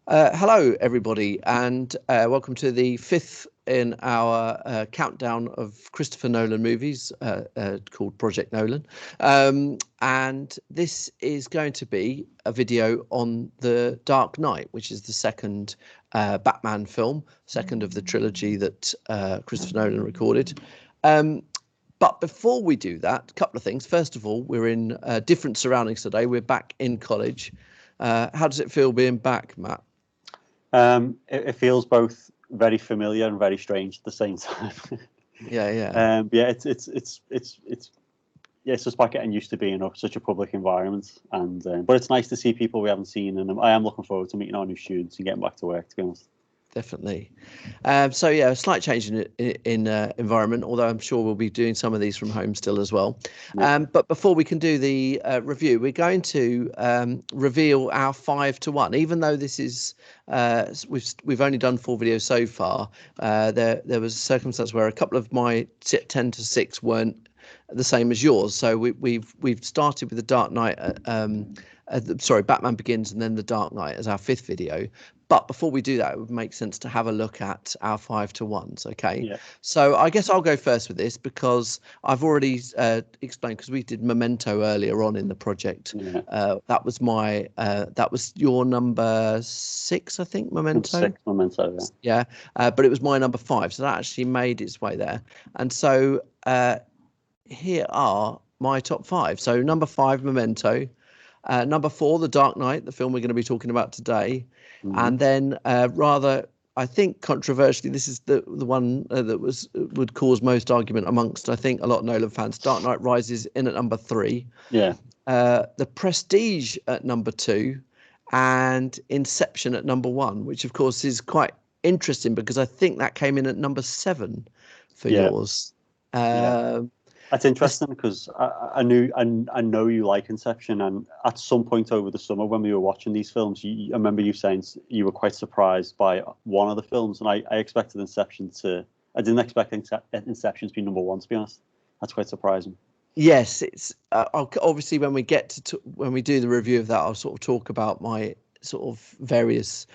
Hello, everybody, and welcome to the fifth in our countdown of Christopher Nolan movies called Project Nolan. And this is going to be a video on The Dark Knight, which is the second Batman film, second of the trilogy that Christopher Nolan recorded. But before we do that, a couple of things. First of all, we're in different surroundings today. We're back in college. How does it feel being back, Matt? It feels both very familiar and very strange at the same time. Yeah. It's just about getting used to being in such a public environment, and but it's nice to see people we haven't seen, and I am looking forward to meeting our new students and getting back to work, to be honest. Definitely. A slight change in environment, although I'm sure we'll be doing some of these from home still as well. Yeah. But before we can do the review, we're going to reveal our 5-1. Even though this is we've only done 4 videos so far, there was a circumstance where a couple of my 10 to 6 weren't the same as yours. So we've started with the Dark Knight. Batman Begins and then The Dark Knight as our 5th video. But before we do that, it would make sense to have a look at our 5-1s. Okay. Yeah. So I guess I'll go first with this because I've already explained, because we did Memento earlier on in the project. Yeah. That was your number 6, I think, Memento. Number 6, Memento. Yeah. But it was my number 5. So that actually made its way there. And so here are my top 5. So number 5, Memento. Number 4, The Dark Knight, the film we're going to be talking about today. Mm-hmm. And then rather, I think controversially, this is the one that would cause most argument amongst, I think, a lot of Nolan fans. Dark Knight Rises in at number 3. Yeah. The Prestige at number 2, and Inception at number 1, which of course is quite interesting because I think that came in at number 7 for yours. That's interesting because I know you like Inception, and at some point over the summer when we were watching these films, I remember you saying you were quite surprised by one of the films, and I expected Inception I didn't expect Inception to be number 1, to be honest. That's quite surprising. Yes, it's obviously when we get when we do the review of that, I'll sort of talk about my sort of various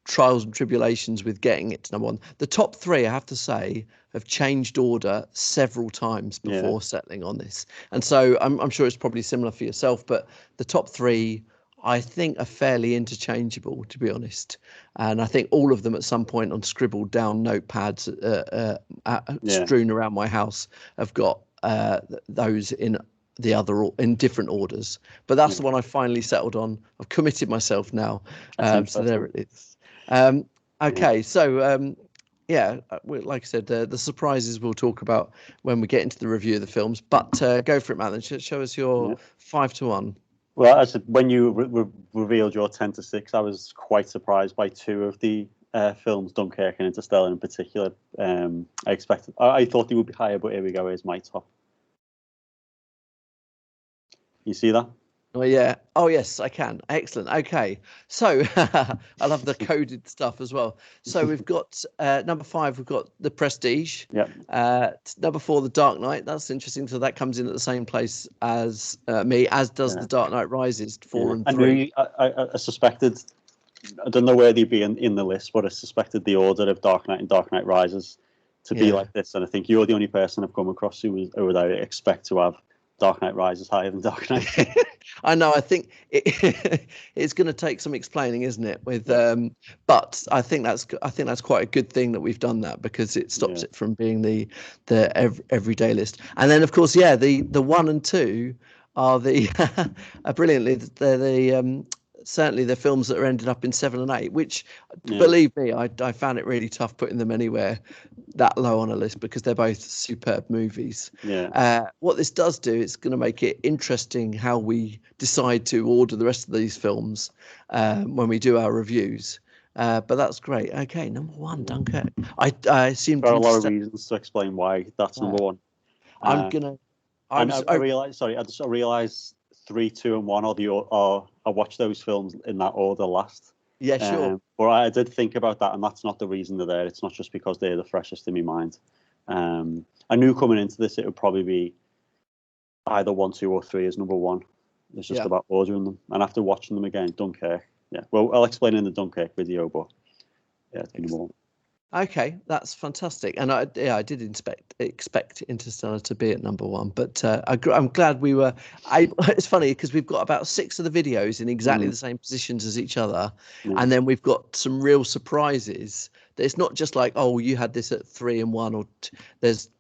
trials and tribulations with getting it to number 1. The top 3, I have to say, have changed order several times before settling on this, and so I'm sure it's probably similar for yourself. But the top 3, I think, are fairly interchangeable, to be honest. And I think all of them at some point on scribbled down notepads strewn around my house have got those in different orders. But that's the one I finally settled on. I've committed myself now, so there it is. Okay, so like I said, the surprises we'll talk about when we get into the review of the films. But go for it, Matt. Then show us your 5-1. Well, when you revealed your 10 to 6, I was quite surprised by 2 of the films, Dunkirk and Interstellar in particular. I thought they would be higher, but here we go. Here's my top. You see that? Oh, yeah. Oh, yes, I can. Excellent. Okay. So I love the coded stuff as well. So we've got number 5, we've got The Prestige. Yeah. Number 4, The Dark Knight. That's interesting. So that comes in at the same place as me, as does The Dark Knight Rises, 4 and 3. I suspected, I don't know where they'd be in the list, but I suspected the order of Dark Knight and Dark Knight Rises to be like this. And I think you're the only person I've come across who would I expect to have Dark Knight Rises higher than Dark Knight. I know. I think it's going to take some explaining, isn't it? But I think that's quite a good thing that we've done that, because it stops it from being the everyday list. And then of course, the 1 and 2 are the brilliantly. They're certainly the films that are ended up in 7 and 8, which believe me, I found it really tough putting them anywhere that low on a list, because they're both superb movies. What this does do, it's going to make it interesting how we decide to order the rest of these films when we do our reviews. But that's great. Okay, number 1, Dunkirk. I assumed there are a lot of reasons to explain why that's number 1. I realised 3, 2, and 1 I watched those films in that order last. Yeah, sure. But I did think about that, and that's not the reason they're there. It's not just because they're the freshest in my mind. I knew coming into this it would probably be either 1, 2, or 3 as number 1. It's just about ordering them. And after watching them again, Dunkirk, Yeah. Well, I'll explain in the Dunkirk video, but yeah, it's number one. Okay, that's fantastic, and I did expect Interstellar to be at number one, but I'm glad we were able. It's funny because we've got about 6 of the videos in exactly the same positions as each other, and then we've got some real surprises. That it's not just like, oh, you had this at 3 and 1, or there's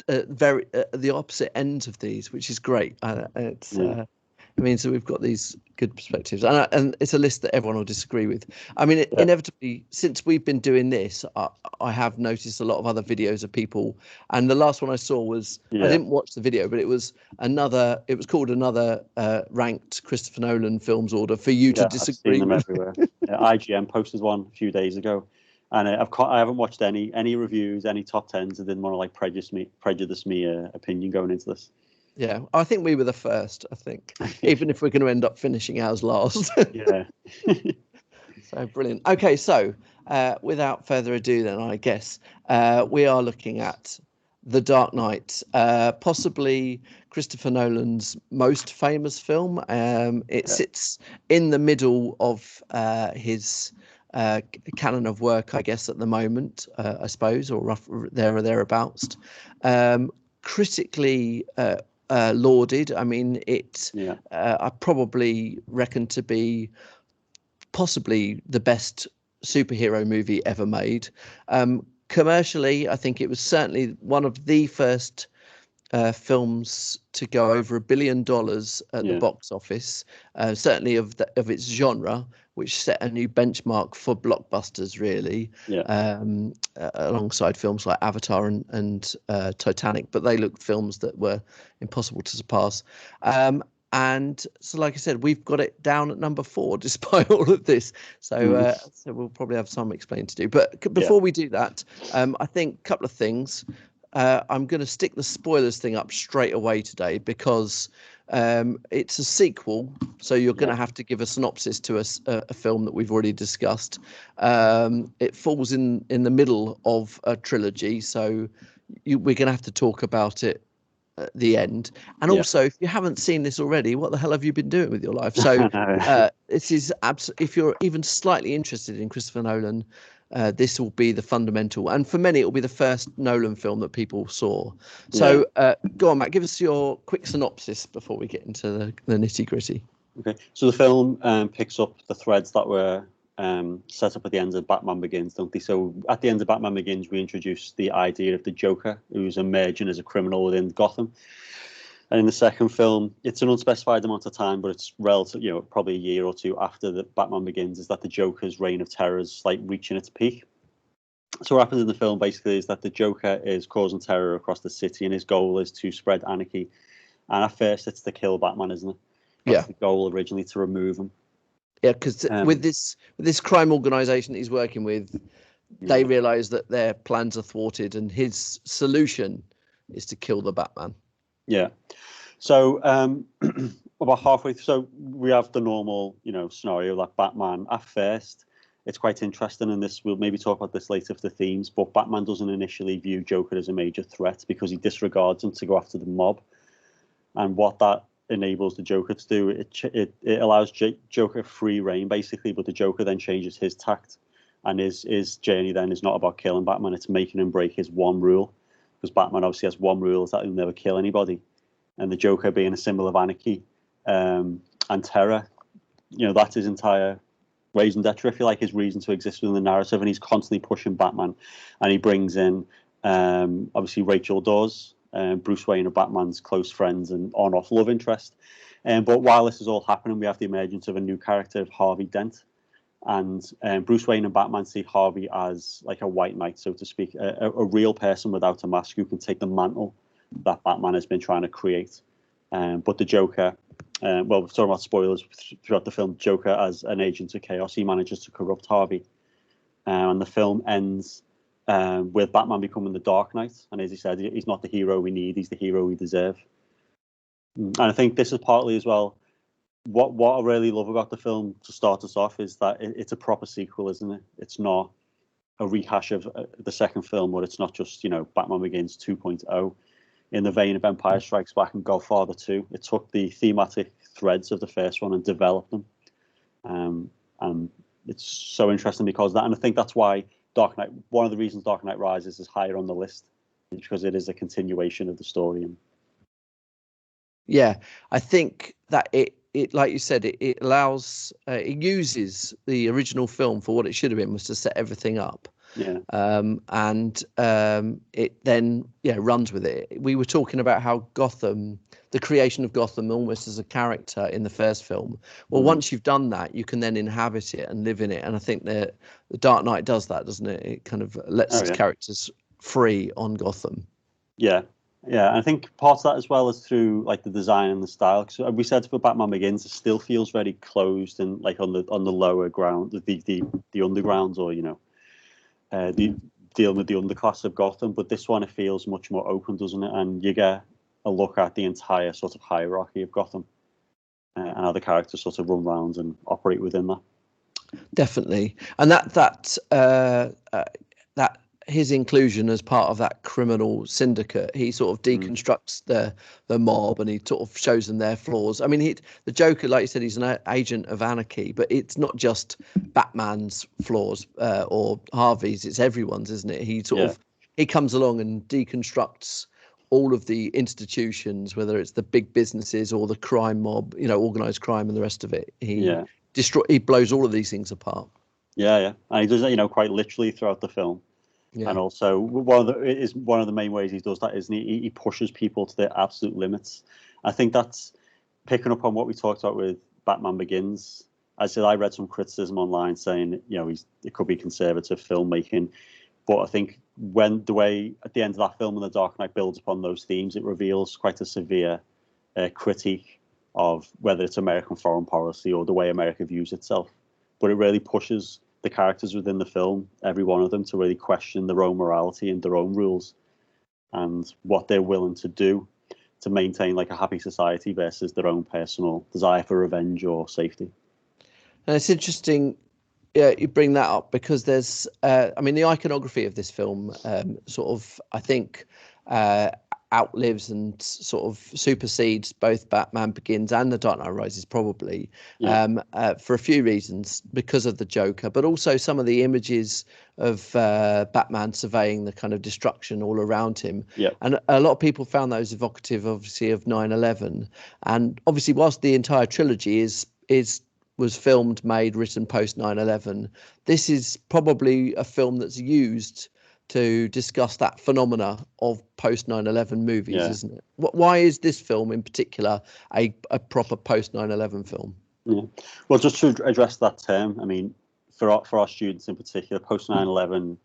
very the opposite ends of these, which is great. It means that we've got these good perspectives, and it's a list that everyone will disagree with. I mean, inevitably, since we've been doing this, I have noticed a lot of other videos of people, and the last one I saw was I didn't watch the video, but it was called another ranked Christopher Nolan films order for you to disagree I've seen them with. everywhere. IGN posted one a few days ago, and I haven't watched any reviews, any top tens. I didn't want to like prejudice me opinion going into this. Yeah, I think we were the first, I think, even if we're going to end up finishing ours last. Yeah. So brilliant. Okay, so without further ado, then I guess we are looking at The Dark Knight, possibly Christopher Nolan's most famous film. It sits in the middle of his canon of work, I guess, at the moment, I suppose, or rough there or thereabouts. Critically lauded. I mean, I probably reckon to be possibly the best superhero movie ever made. Commercially, I think it was certainly one of the first films to go over $1 billion at the box office, certainly of its genre, which set a new benchmark for blockbusters, really, alongside films like Avatar and Titanic. But they looked films that were impossible to surpass. And so, like I said, we've got it down at number 4, despite all of this. So, so we'll probably have some explaining to do. But before we do that, I think a couple of things. I'm going to stick the spoilers thing up straight away today because it's a sequel. So you're going to have to give a synopsis to a film that we've already discussed. It falls in the middle of a trilogy. So we're going to have to talk about it at the end. And also, if you haven't seen this already, what the hell have you been doing with your life? So this is if you're even slightly interested in Christopher Nolan, this will be the fundamental, and for many it will be the first Nolan film that people saw. So go on, Matt, give us your quick synopsis before we get into the nitty gritty. Okay, so the film picks up the threads that were set up at the end of Batman Begins, don't they? So at the end of Batman Begins, we introduce the idea of the Joker, who's emerging as a criminal within Gotham. And in the second film, it's an unspecified amount of time, but it's relative, probably a year or two after the Batman Begins, is that the Joker's reign of terror is like reaching its peak. So what happens in the film basically is that the Joker is causing terror across the city, and his goal is to spread anarchy. And at first, it's to kill Batman, isn't it? That's the goal originally, to remove him. Yeah, because with this crime organization that he's working with, they realize that their plans are thwarted, and his solution is to kill the Batman. Yeah. So about halfway through, so we have the normal, scenario like Batman. At first, it's quite interesting, and we'll maybe talk about this later for the themes. But Batman doesn't initially view Joker as a major threat because he disregards him to go after the mob, and what that enables the Joker to do, it allows Joker free reign basically, but the Joker then changes his tact, and his journey then is not about killing Batman, it's making him break his one rule, because Batman obviously has one rule, is that he'll never kill anybody, and the Joker being a symbol of anarchy and terror, that's his entire raison d'etre, if you like, his reason to exist within the narrative, and he's constantly pushing Batman, and he brings in obviously Rachel Dawes, Bruce Wayne of Batman's close friends and on-off love interest. But while this is all happening, we have the emergence of a new character of Harvey Dent. And Bruce Wayne and Batman see Harvey as like a white knight, so to speak, a real person without a mask who can take the mantle that Batman has been trying to create. But the Joker, we're talking about spoilers throughout the film, Joker as an agent of chaos, he manages to corrupt Harvey. And the film ends with Batman becoming the Dark Knight, and as he said, he's not the hero we need, he's the hero we deserve. And I think this is partly as well what I really love about the film to start us off is that it's a proper sequel, isn't it? It's not a rehash of the second film, but it's not just Batman Begins 2.0 in the vein of Empire Strikes Back and Godfather 2. It took the thematic threads of the first one and developed them. It's so interesting because of that, and I think that's why Dark Knight. One of the reasons Dark Knight Rises is higher on the list, because it is a continuation of the story. Yeah, I think that it like you said, it allows it uses the original film for what it should have been, was to set everything up. Yeah. And it then runs with it. We were talking about how Gotham, the creation of Gotham almost as a character in the first film. Well, once you've done that, you can then inhabit it and live in it. And I think that the Dark Knight does that, doesn't it? It kind of lets its characters free on Gotham. Yeah. Yeah, and I think part of that as well is through like the design and the style. Because we said for Batman Begins, it still feels very closed and like on the lower ground, the underground, or the dealing with the underclass of Gotham. But this one, it feels much more open, doesn't it? And you get a look at the entire sort of hierarchy of Gotham and how the characters sort of run around and operate within that. Definitely, and that his inclusion as part of that criminal syndicate, he sort of deconstructs the mob, and he sort of shows them their flaws. I mean, the Joker, like you said, he's an agent of anarchy, but it's not just Batman's flaws or Harvey's; it's everyone's, isn't it? He sort of he comes along and deconstructs all of the institutions, whether it's the big businesses or the crime mob, organized crime and the rest of it. He blows all of these things apart. Yeah, and he does that, quite literally throughout the film. Yeah. And also one of the main ways he does that, isn't he? He pushes people to their absolute limits. I think that's picking up on what we talked about with Batman Begins. I said I read some criticism online saying it could be conservative filmmaking, but I think when the way at the end of that film and The Dark Knight builds upon those themes, it reveals quite a severe critique of whether it's American foreign policy or the way America views itself. But it really pushes the characters within the film, every one of them, to really question their own morality and their own rules and what they're willing to do to maintain like a happy society versus their own personal desire for revenge or safety. And it's interesting you bring that up, because there's the iconography of this film sort of, I think, outlives and sort of supersedes both Batman Begins and The Dark Knight Rises, probably, for a few reasons, because of the Joker, but also some of the images of Batman surveying the kind of destruction all around him. And a lot of people found those evocative, obviously, of 9/11. And obviously, whilst the entire trilogy was filmed, made, written post 9/11, this is probably a film that's used to discuss that phenomena of post 9/11 movies, isn't it? Why is this film in particular a proper post 9/11 film? Yeah. Well, just to address that term, I mean, for our students in particular, post 9/11,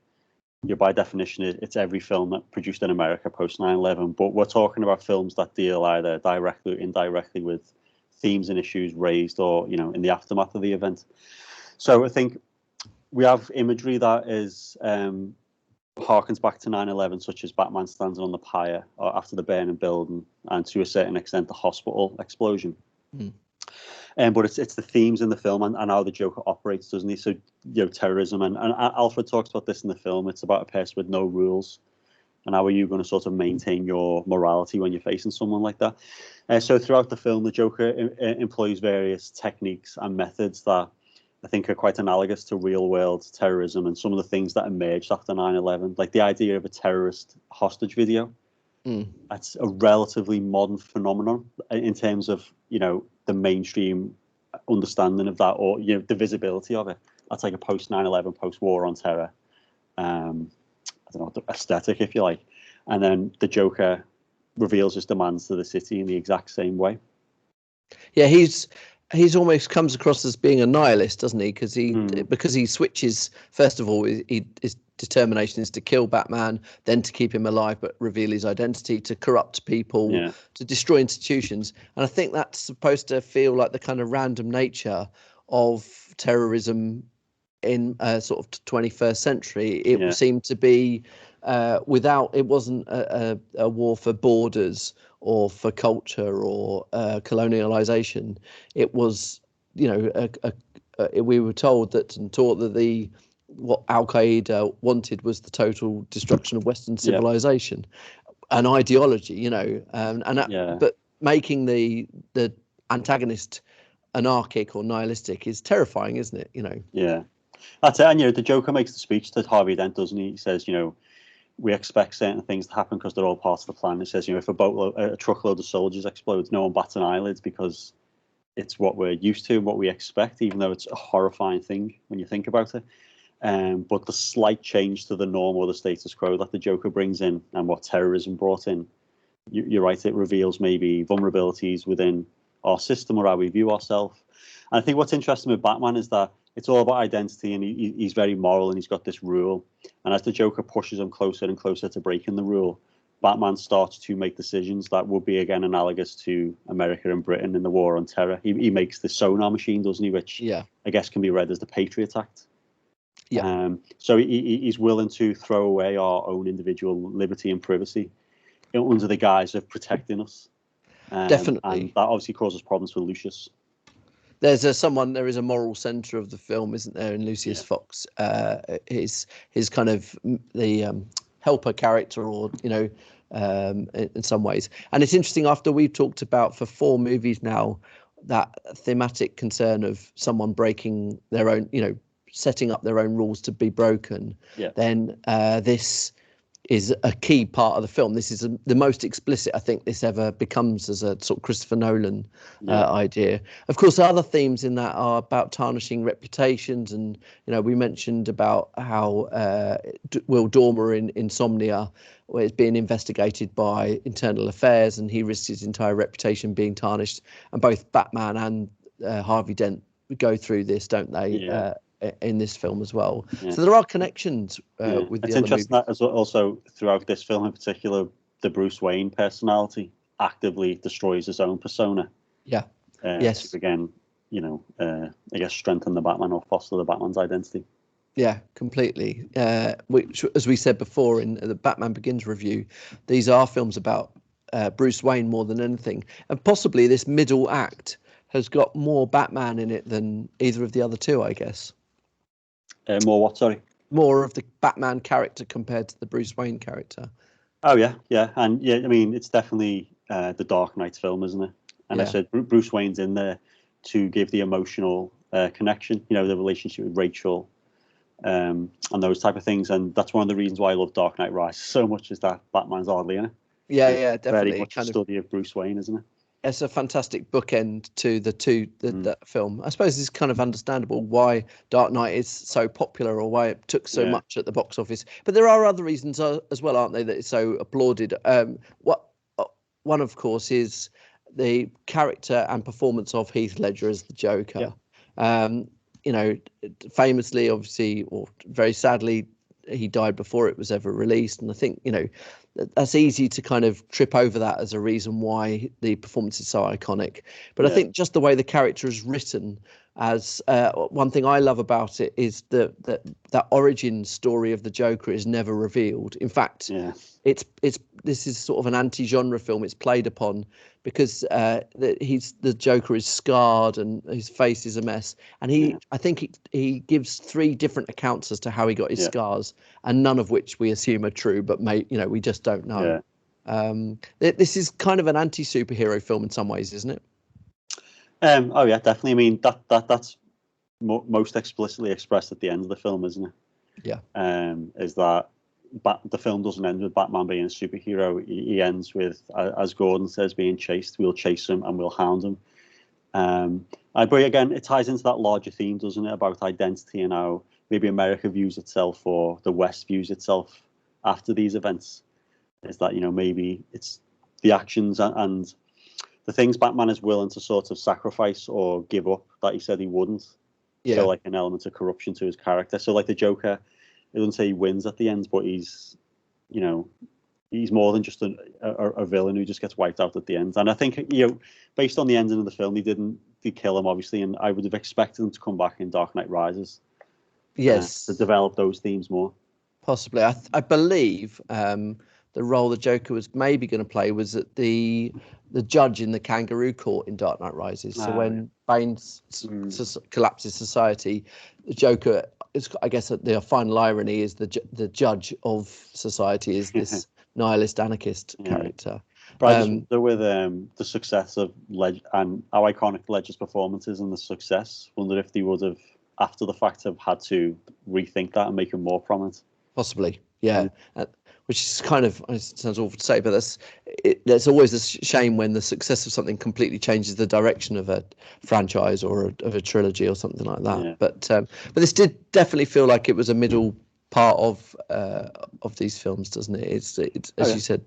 by definition, it's every film that produced in America post 9/11. But we're talking about films that deal either directly or indirectly with themes and issues raised or in the aftermath of the event. So I think we have imagery that is harkens back to 9/11, such as Batman standing on the pyre after the burning building, and to a certain extent the hospital explosion. But it's the themes in the film and how the Joker operates, doesn't he? So terrorism, and Alfred talks about this in the film. It's about a person with no rules, and how are you going to sort of maintain your morality when you're facing someone like that? So throughout the film, the Joker employs various techniques and methods that I think are quite analogous to real-world terrorism and some of the things that emerged after 9/11, like the idea of a terrorist hostage video. That's a relatively modern phenomenon in terms of the mainstream understanding of that, or the visibility of it. That's like a post 9/11, post-war on terror. I don't know, aesthetic, if you like. And then the Joker reveals his demands to the city in the exact same way. Yeah, he's almost comes across as being a nihilist, doesn't he? Because he switches. First of all, his determination is to kill Batman, then to keep him alive but reveal his identity, to corrupt people, to destroy institutions. And I think that's supposed to feel like the kind of random nature of terrorism in sort of 21st century. It seemed to be it wasn't a war for borders or for culture or colonialization. It was, we were told that and taught that what Al Qaeda wanted was the total destruction of Western civilization, an ideology, but making the antagonist anarchic or nihilistic is terrifying, isn't it? Yeah, that's it. And the Joker makes the speech to Harvey Dent, doesn't he? He says, we expect certain things to happen because they're all parts of the plan. It says, if a truckload of soldiers explodes, no one bats an eyelid because it's what we're used to and what we expect, even though it's a horrifying thing when you think about it. But the slight change to the norm or the status quo that the Joker brings in and what terrorism brought in, you're right, it reveals maybe vulnerabilities within our system or how we view ourselves. And I think what's interesting with Batman is that it's all about identity, and he's very moral, and he's got this rule. And as the Joker pushes him closer and closer to breaking the rule, Batman starts to make decisions that would be, again, analogous to America and Britain in the War on Terror. He makes the sonar machine, doesn't he, which I guess can be read as the Patriot Act. Yeah. So he's willing to throw away our own individual liberty and privacy under the guise of protecting us. Definitely. And that obviously causes problems for Lucius. There is a moral center of the film, isn't there, in Lucius Fox? His kind of the helper character, or in some ways. And it's interesting, after we've talked about for 4 movies now that thematic concern of someone breaking their own, setting up their own rules to be broken. Then this is a key part of the film. This is the most explicit I think this ever becomes as a sort of Christopher Nolan idea. Of course, other themes in that are about tarnishing reputations, and we mentioned about how Will Dormer in Insomnia, where it's being investigated by Internal Affairs, and he risks his entire reputation being tarnished. And both Batman and Harvey Dent go through this, don't they? In this film as well. So there are connections with the it's other interesting movies. That as also throughout this film in particular, the Bruce Wayne personality actively destroys his own persona. Yes. To, again, I guess strengthen the Batman or foster the Batman's identity. Yeah, completely. Which, as we said before in the Batman Begins review, these are films about Bruce Wayne more than anything. And possibly this middle act has got more Batman in it than either of the other two, I guess. More what, sorry? More of the Batman character compared to the Bruce Wayne character. Oh, yeah. And I mean, it's definitely the Dark Knight film, isn't it? And I said Bruce Wayne's in there to give the emotional connection, the relationship with Rachel and those type of things. And that's one of the reasons why I love Dark Knight Rises so much, is that Batman's hardly in it. Yeah, definitely. Very much a study of Bruce Wayne, isn't it? It's a fantastic bookend to that film. I suppose it's kind of understandable why Dark Knight is so popular, or why it took so much at the box office. But there are other reasons as well, aren't they, that it's so applauded? One, of course, is the character and performance of Heath Ledger as the Joker. Famously, obviously, or very sadly, he died before it was ever released. And I think, that's easy to kind of trip over that as a reason why the performance is so iconic. But I think just the way the character is written, as one thing I love about it is that origin story of the Joker is never revealed. In fact, this is sort of an anti-genre film. It's played upon because the Joker is scarred and his face is a mess. And I think he gives 3 different accounts as to how he got his scars, and none of which we assume are true, but we just don't know. This is kind of an anti-superhero film in some ways, isn't it? Oh yeah, definitely. I mean, that's most explicitly expressed at the end of the film, isn't it? Is that the film doesn't end with Batman being a superhero. He ends with, as Gordon says, being chased. We'll chase him and we'll hound him. But again, it ties into that larger theme, doesn't it, about identity and how maybe America views itself, or the West views itself after these events. Is that, maybe it's the actions and the things Batman is willing to sort of sacrifice or give up that he said he wouldn't. So like an element of corruption to his character. So like the Joker, I wouldn't say he wins at the end, but he's more than just a villain who just gets wiped out at the end. And I think, based on the ending of the film, they kill him, obviously, and I would have expected him to come back in Dark Knight Rises. To develop those themes more. Possibly. I believe the role the Joker was maybe going to play was at the judge in the kangaroo court in Dark Knight Rises. So when Bane collapses society, the Joker is, I guess, the final irony is the judge of society is this nihilist anarchist character. But I just wonder with the success of and how iconic Ledger's performance is and the success, wonder if they would have, after the fact, have had to rethink that and make him more prominent. Possibly, yeah. Which is kind of, it sounds awful to say, but there's always a shame when the success of something completely changes the direction of a franchise or of a trilogy or something like that. Yeah. But this did definitely feel like it was a middle part of these films, doesn't it? It's as you said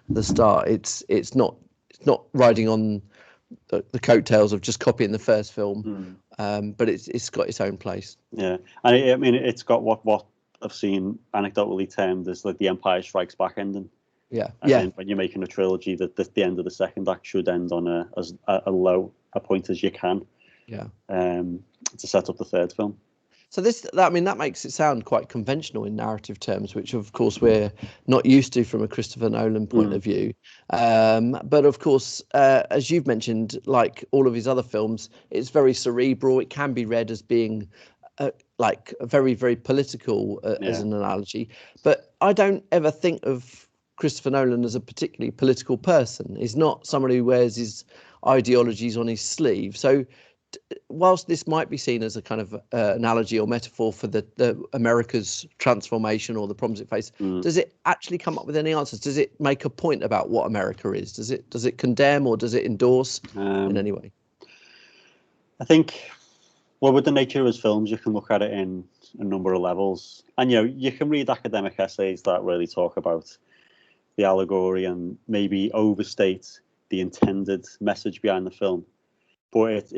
at the start, it's not riding on the coattails of just copying the first film, but it's got its own place. Yeah, and I mean, it's got what I've seen anecdotally termed as like the Empire Strikes Back ending. Yeah, When you're making a trilogy, that the end of the second act should end on as low a point as you can. Yeah. To set up the third film. So that makes it sound quite conventional in narrative terms, which of course we're not used to from a Christopher Nolan point of view. But of course, as you've mentioned, like all of his other films, it's very cerebral. It can be read as being like very, very political as an analogy. But I don't ever think of Christopher Nolan as a particularly political person. He's not somebody who wears his ideologies on his sleeve. So whilst this might be seen as a kind of analogy or metaphor for the America's transformation or the problems it faces, does it actually come up with any answers? Does it make a point about what America is? Does it condemn or does it endorse in any way? I think, well, with the nature of his films, you can look at it in a number of levels, and you can read academic essays that really talk about the allegory and maybe overstate the intended message behind the film. But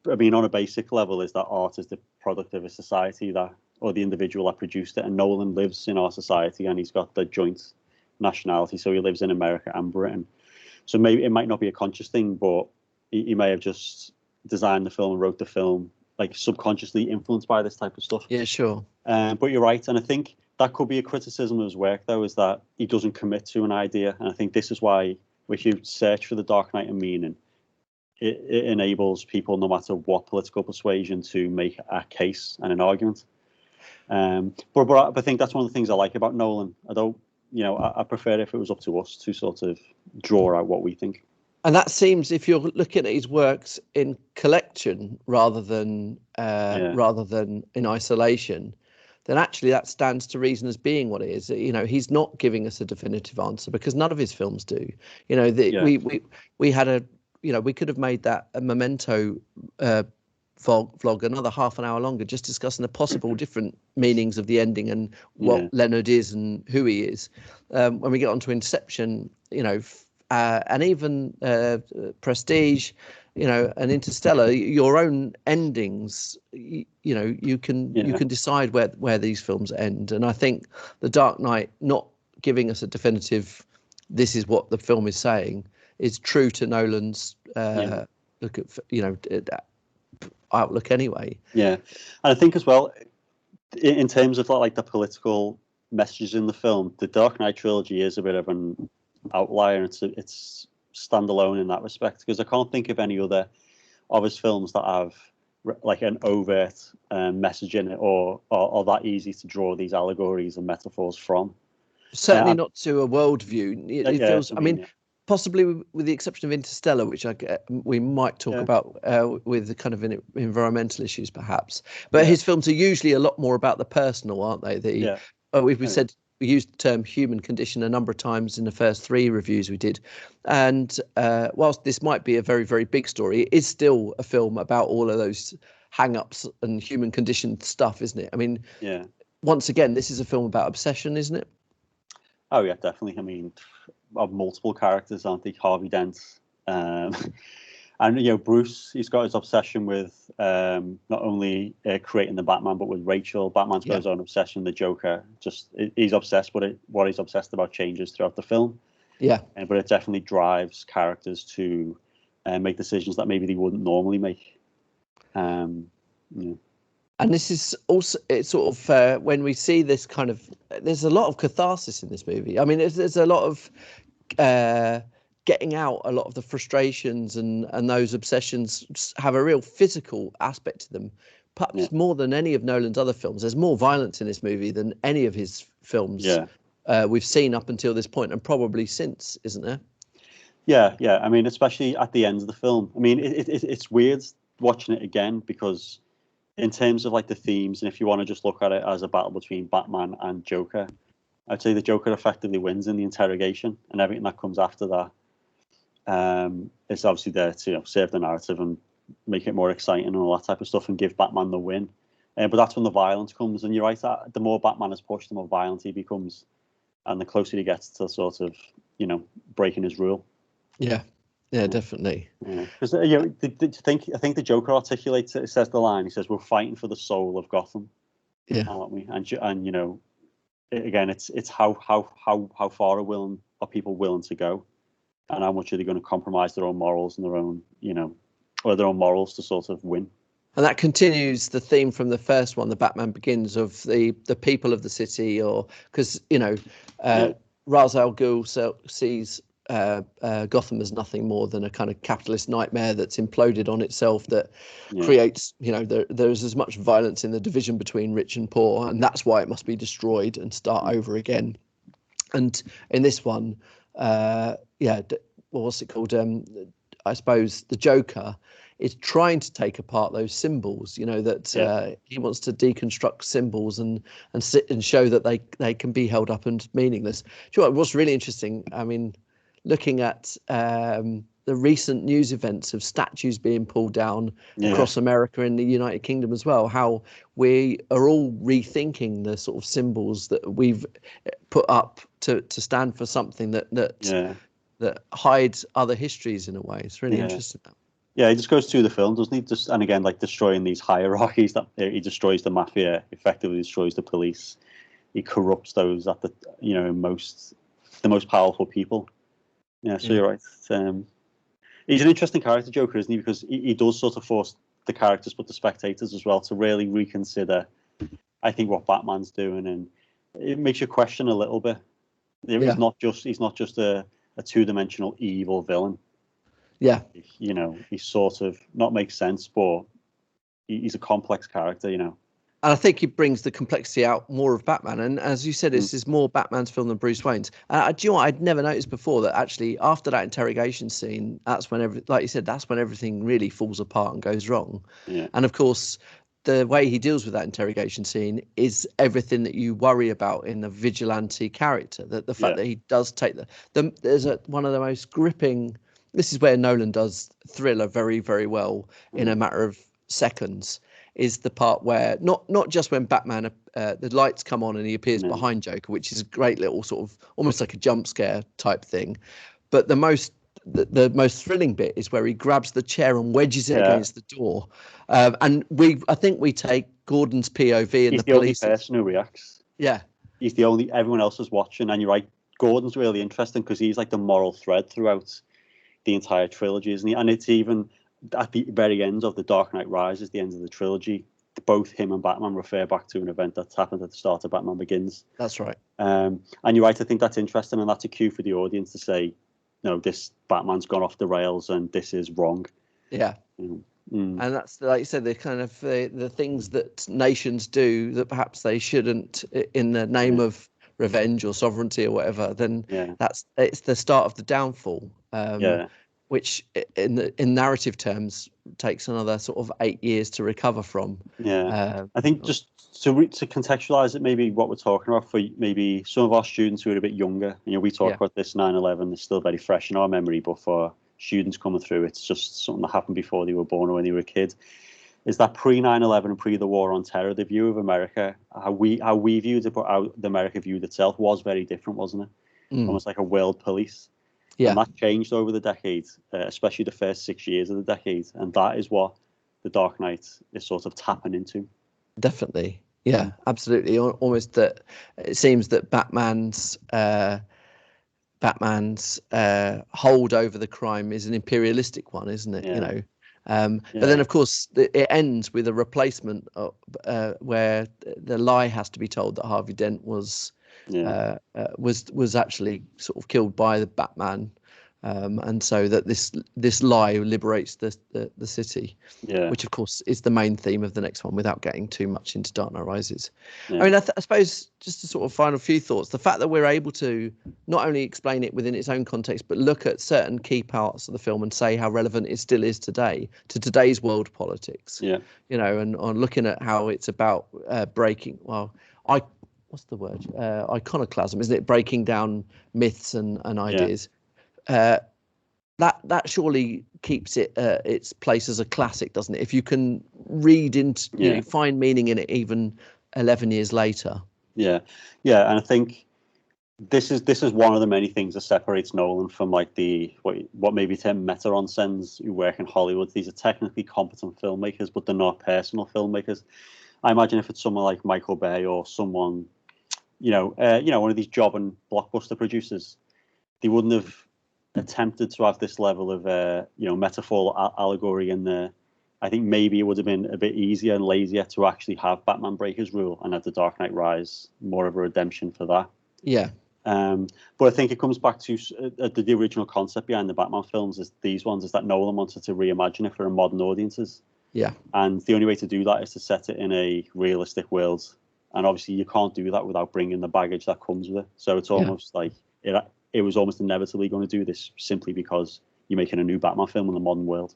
I mean, on a basic level, is that art is the product of a society or the individual that produced it. And Nolan lives in our society, and he's got the joint nationality, so he lives in America and Britain. So maybe it might not be a conscious thing, but he may have just designed the film and wrote the film like subconsciously influenced by this type of stuff. Yeah, sure. But you're right, and I think that could be a criticism of his work, though, is that he doesn't commit to an idea. And I think this is why, if you search for the Dark Knight and meaning, it enables people, no matter what political persuasion, to make a case and an argument. But I think that's one of the things I like about Nolan. I don't, I prefer if it was up to us to sort of draw out what we think. And that seems, if you're looking at his works in collection rather than in isolation, then actually that stands to reason as being what it is. He's not giving us a definitive answer because none of his films do. We had a. We could have made that a Memento vlog another half an hour longer, just discussing the possible different meanings of the ending and what Leonard is and who he is. When we get onto Inception, and even Prestige, and Interstellar, your own endings, you can decide where these films end. And I think The Dark Knight not giving us a definitive, this is what the film is saying, is true to Nolan's look at outlook anyway. Yeah, and I think as well, in terms of like the political messages in the film, the Dark Knight trilogy is a bit of an outlier. It's standalone in that respect, because I can't think of any other of his films that have like an overt message in it or that easy to draw these allegories and metaphors from. Certainly not to a worldview. It feels. I mean, possibly with the exception of Interstellar, which we might talk about with the kind of environmental issues, perhaps. But his films are usually a lot more about the personal, aren't they? We used the term human condition a number of times in the first 3 reviews we did. And whilst this might be a very, very big story, it is still a film about all of those hang-ups and human condition stuff, isn't it? I mean, once again, this is a film about obsession, isn't it? Oh, yeah, definitely. I mean, of multiple characters, aren't they? Harvey Dent. And, Bruce, he's got his obsession with not only creating the Batman, but with Rachel. Batman's got his own obsession, the Joker. He's obsessed, but what he's obsessed about changes throughout the film. Yeah. But it definitely drives characters to make decisions that maybe they wouldn't normally make. And this is also, it's sort of, when we see this kind of, there's a lot of catharsis in this movie. I mean, there's a lot of getting out a lot of the frustrations and those obsessions have a real physical aspect to them, perhaps more than any of Nolan's other films. There's more violence in this movie than any of his films we've seen up until this point, and probably since, isn't there? Yeah. I mean, especially at the end of the film. I mean, it's weird watching it again because in terms of like the themes, and if you want to just look at it as a battle between Batman and Joker, I'd say the Joker effectively wins in the interrogation, and everything that comes after that is obviously there to, serve the narrative and make it more exciting and all that type of stuff, and give Batman the win. But that's when the violence comes, and you're right. That the more Batman is pushed, the more violent he becomes, and the closer he gets to sort of, breaking his rule. Yeah, definitely. Because I think the Joker articulates it. It says the line. He says, "We're fighting for the soul of Gotham." Yeah, aren't we? And again, it's how far are people willing to go, and how much are they going to compromise their own morals and their own morals to sort of win. And that continues the theme from the first one, the Batman Begins, of the people of the city, or because Ra's al Ghul sees Gotham as nothing more than a kind of capitalist nightmare that's imploded on itself, that creates, there's as much violence in the division between rich and poor, and that's why it must be destroyed and start over again. And in this one, what's it called? I suppose the Joker is trying to take apart those symbols, that he wants to deconstruct symbols and sit and show that they can be held up and meaningless. Do you know what's really interesting? I mean, looking at the recent news events of statues being pulled down across America and the United Kingdom as well, how we are all rethinking the sort of symbols that we've put up to stand for something that hides other histories in a way. It's really interesting. Yeah, he just goes through the film, doesn't he? And again, like destroying these hierarchies, that he destroys the mafia, effectively destroys the police. He corrupts those at the most powerful people. Yeah, so you're right. He's an interesting character, Joker, isn't he? Because he does sort of force the characters, but the spectators as well, to really reconsider, I think, what Batman's doing, and it makes you question a little bit. He's not just a two-dimensional evil villain. Yeah, he sort of not makes sense, but he's a complex character. And I think he brings the complexity out more of Batman. And as you said, this is more Batman's film than Bruce Wayne's. Do you know what? I'd never noticed before that actually after that interrogation scene, that's when like you said, that's when everything really falls apart and goes wrong. Yeah. And of course, the way he deals with that interrogation scene is everything that you worry about in a vigilante character. That the fact that he does take there's one of the most gripping. This is where Nolan does thriller very, very well in a matter of seconds. Is the part where not just when Batman the lights come on and he appears behind Joker, which is a great little sort of almost like a jump scare type thing, but the most thrilling bit is where he grabs the chair and wedges it against the door, and I think we take Gordon's POV and he's the only police person who reacts. Yeah, he's the only. Everyone else is watching, and you're right. Gordon's really interesting because he's like the moral thread throughout the entire trilogy, isn't he? And it's even at the very end of The Dark Knight Rises, the end of the trilogy, both him and Batman refer back to an event that's happened at the start of Batman Begins. That's right. And you're right. I think that's interesting, and that's a cue for the audience to say, this Batman's gone off the rails, and this is wrong. Yeah. And that's, like you said, the kind of the things that nations do that perhaps they shouldn't in the name of revenge or sovereignty or whatever. Then it's the start of the downfall. Which in narrative terms takes another sort of 8 years to recover from. I think just to contextualize it, maybe what we're talking about for maybe some of our students who are a bit younger. We talk about this 9/11, it's still very fresh in our memory, but for students coming through, it's just something that happened before they were born or when they were a kid. Is that pre 9/11 and pre the war on terror, the view of America, how we viewed it, but how the America viewed itself was very different, wasn't it? Almost like a world police. And that changed over the decades, especially the first 6 years of the decade. And that is what The Dark Knight is sort of tapping into. Definitely. Yeah, absolutely. Almost that it seems that Batman's hold over the crime is an imperialistic one, isn't it? But then, of course, it ends with a replacement where the lie has to be told that Harvey Dent was actually sort of killed by the Batman, and so that this lie liberates the city, Yeah. which of course is the main theme of the next one, without getting too much into Dark Knight Rises. Yeah. I mean, I suppose just a sort of final few thoughts: the fact that we're able to not only explain it within its own context, but look at certain key parts of the film and say how relevant it still is today to today's world politics. Yeah. You know, and on looking at how it's about breaking. Well, what's the word? Iconoclasm, isn't it? Breaking down myths and ideas. That surely keeps it its place as a classic, doesn't it? If you can read into, find meaning in it even 11 years later. Yeah, and I think this is one of the many things that separates Nolan from like the what maybe Tim Metaron who work in Hollywood. These are technically competent filmmakers, but they're not personal filmmakers. I imagine if it's someone like Michael Bay or someone, one of these job and blockbuster producers, they wouldn't have attempted to have this level of metaphorical allegory in there. I think maybe it would have been a bit easier and lazier to actually have Batman break his rule and have The Dark Knight Rise more of a redemption for that. Yeah. But I think it comes back to the original concept behind the Batman films is that Nolan wanted to reimagine it for modern audiences. Yeah. And the only way to do that is to set it in a realistic world. And obviously you can't do that without bringing the baggage that comes with it. So it's almost like it was almost inevitably going to do this simply because you're making a new Batman film in the modern world.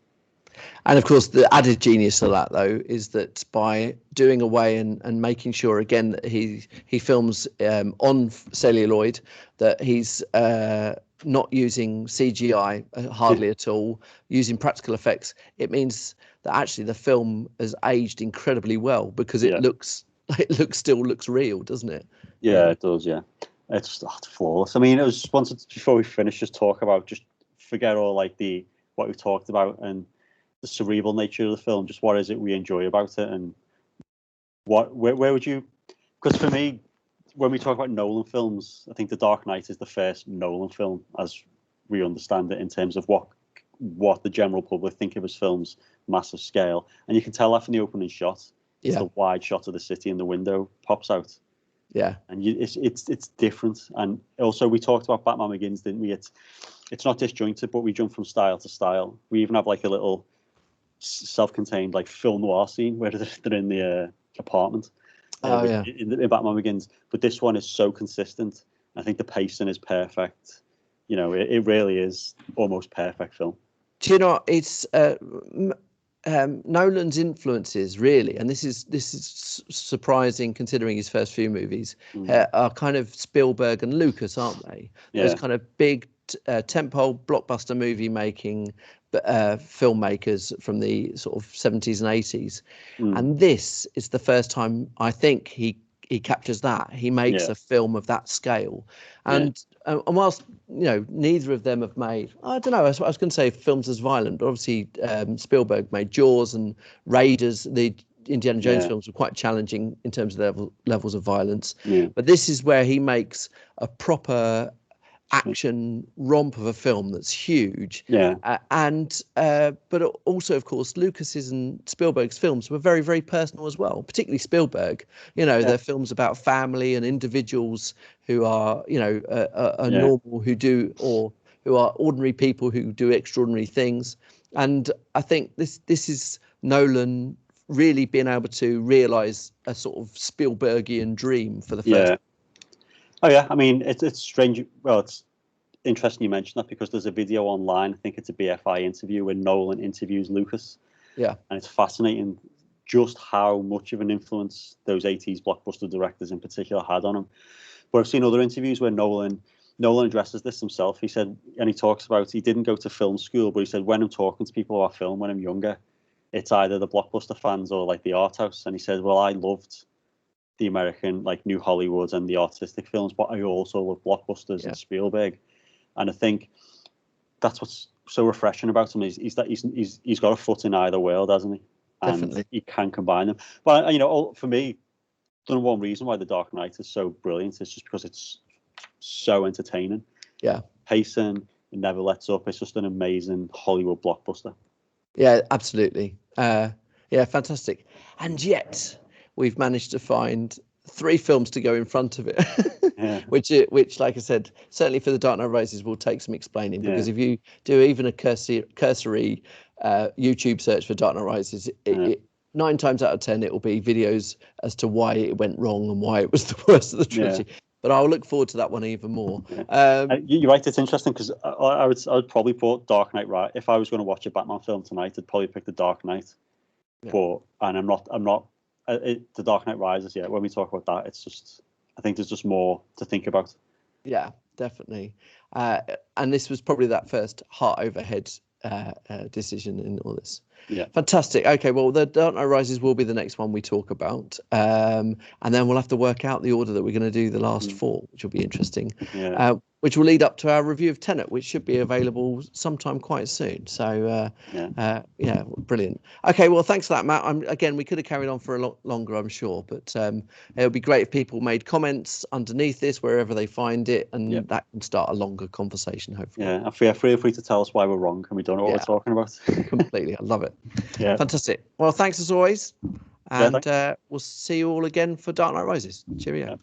And of course, the added genius of that, though, is that by doing away and making sure again that he films on celluloid, that he's not using CGI hardly at all, using practical effects, it means that actually the film has aged incredibly well because it still looks real, doesn't it? Yeah, it does. Yeah, it's flawless. I mean, I just wanted before we finish, just talk about forget all like what we've talked about and the cerebral nature of the film. Just what is it we enjoy about it, and where would you? Because for me, when we talk about Nolan films, I think The Dark Knight is the first Nolan film as we understand it in terms of what the general public think of his films, massive scale, and you can tell that from the opening shot. It's the wide shot of the city and the window pops out. Yeah, and it's different. And also we talked about Batman Begins, didn't we? It's not disjointed, but we jump from style to style. We even have like a little self-contained like film noir scene where they're in the apartment. In Batman Begins, but this one is so consistent. I think the pacing is perfect. It really is almost perfect film. Do you know, it's Nolan's influences really, and this is surprising considering his first few movies, are kind of Spielberg and Lucas, aren't they? Those kind of big tentpole blockbuster movie making filmmakers from the sort of 70s and 80s. And this is the first time I think he captures that. He makes a film of that scale. And whilst neither of them have made, I don't know, I was going to say films as violent, but obviously Spielberg made Jaws and Raiders. The Indiana Jones films were quite challenging in terms of levels of violence. But this is where he makes a proper action romp of a film that's huge. But also, of course, Lucas's and Spielberg's films were very, very personal as well, particularly Spielberg. They're films about family and individuals who are normal, who are ordinary people who do extraordinary things. And I think this is Nolan really being able to realize a sort of Spielbergian dream for the first. Oh yeah, I mean it's strange. Well, it's interesting you mentioned that because there's a video online. I think it's a BFI interview where Nolan interviews Lucas. Yeah, and it's fascinating just how much of an influence those 80s blockbuster directors in particular had on him. But I've seen other interviews where Nolan addresses this himself. He said, and he talks about he didn't go to film school, but he said when I'm talking to people about film when I'm younger, it's either the blockbuster fans or like the art house. And he said, well, I loved the American, like New Hollywood and the artistic films, but I also love blockbusters and Spielberg. And I think that's what's so refreshing about him is that he's got a foot in either world, hasn't he? And definitely. He can combine them. But for me, the one reason why The Dark Knight is so brilliant is just because it's so entertaining. Yeah, pacing, it never lets up. It's just an amazing Hollywood blockbuster. Yeah, absolutely. Fantastic. And yet we've managed to find 3 films to go in front of it, Yeah. which, like I said, certainly for The Dark Knight Rises will take some explaining, because if you do even a cursory YouTube search for Dark Knight Rises, it 9 times out of 10 it will be videos as to why it went wrong and why it was the worst of the trilogy. But I'll look forward to that one even more. You're right, it's interesting, because I would probably put Dark Knight right. If I was going to watch a Batman film tonight, I'd probably pick The Dark Knight. But I'm not The Dark Knight Rises. Yeah, when we talk about that, it's just, I think there's just more to think about. Yeah, definitely. And this was probably that first heart overhead decision in all this. Yeah. Fantastic. Okay, well, The Dark Knight Rises will be the next one we talk about. And then we'll have to work out the order that we're going to do the last 4, which will be interesting. Yeah. Which will lead up to our review of Tenet, which should be available sometime quite soon. So, yeah, brilliant. Okay, well, thanks for that, Matt. Again, we could have carried on for a lot longer, I'm sure, but it would be great if people made comments underneath this, wherever they find it, and that can start a longer conversation, hopefully. Yeah, feel free to tell us why we're wrong and we don't know what we're talking about. Completely. I love it. Yeah. Fantastic. Well, thanks as always. And thanks. we'll see you all again for Dark Knight Rises. Cheerio. Yeah.